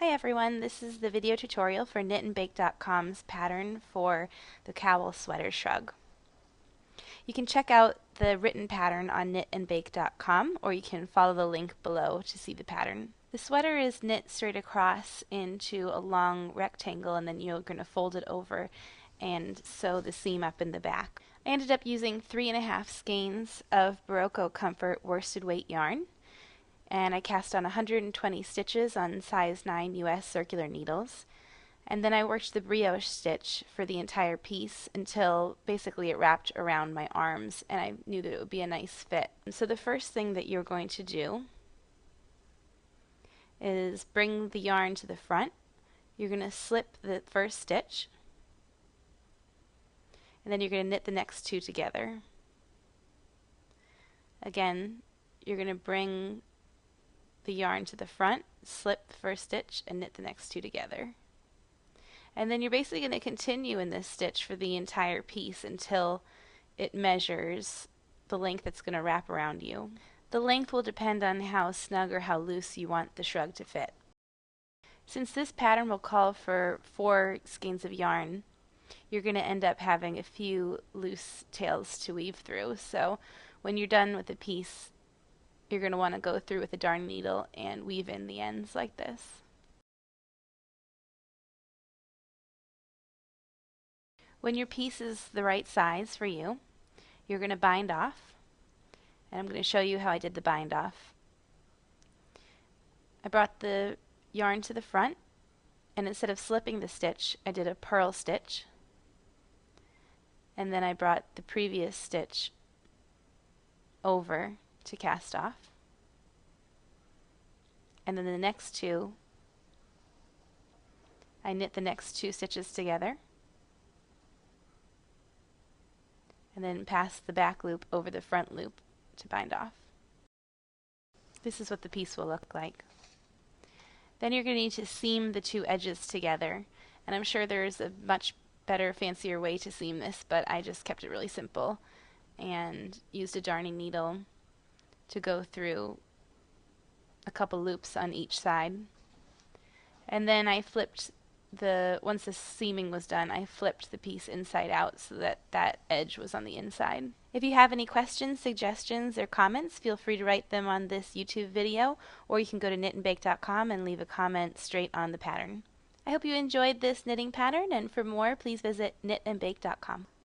Hi everyone, this is the video tutorial for knitandbake.com's pattern for the Cowl Sweater Shrug. You can check out the written pattern on knitandbake.com, or you can follow the link below to see the pattern. The sweater is knit straight across into a long rectangle, and then you're going to fold it over and sew the seam up in the back. I ended up using 3.5 skeins of Barocco Comfort worsted weight yarn, and I cast on 120 stitches on size 9 US circular needles. And then I worked the brioche stitch for the entire piece until basically it wrapped around my arms, and I knew that it would be a nice fit. And so the first thing that you're going to do is bring the yarn to the front. You're going to slip the first stitch, and then you're going to knit the next two together. Again, you're going to bring the yarn to the front, slip the first stitch, and knit the next two together. And then you're basically going to continue in this stitch for the entire piece until it measures the length that's going to wrap around you. The length will depend on how snug or how loose you want the shrug to fit. Since this pattern will call for 4 skeins of yarn, you're going to end up having a few loose tails to weave through. So when you're done with the piece, you're going to want to go through with a darning needle and weave in the ends like this. When your piece is the right size for you, you're going to bind off, and I'm going to show you how I did the bind off. I brought the yarn to the front, and instead of slipping the stitch, I did a purl stitch, and then I brought the previous stitch over to cast off, and then the next two, I knit the next 2 stitches together, and then pass the back loop over the front loop to bind off. This is what the piece will look like. Then you're going to need to seam the 2 edges together, and I'm sure there's a much better, fancier way to seam this, but I just kept it really simple and used a darning needle to go through a couple loops on each side. And then I flipped once the seaming was done, I flipped the piece inside out so that that edge was on the inside. If you have any questions, suggestions, or comments, feel free to write them on this YouTube video, or you can go to knitandbake.com and leave a comment straight on the pattern. I hope you enjoyed this knitting pattern, and for more, please visit knitandbake.com.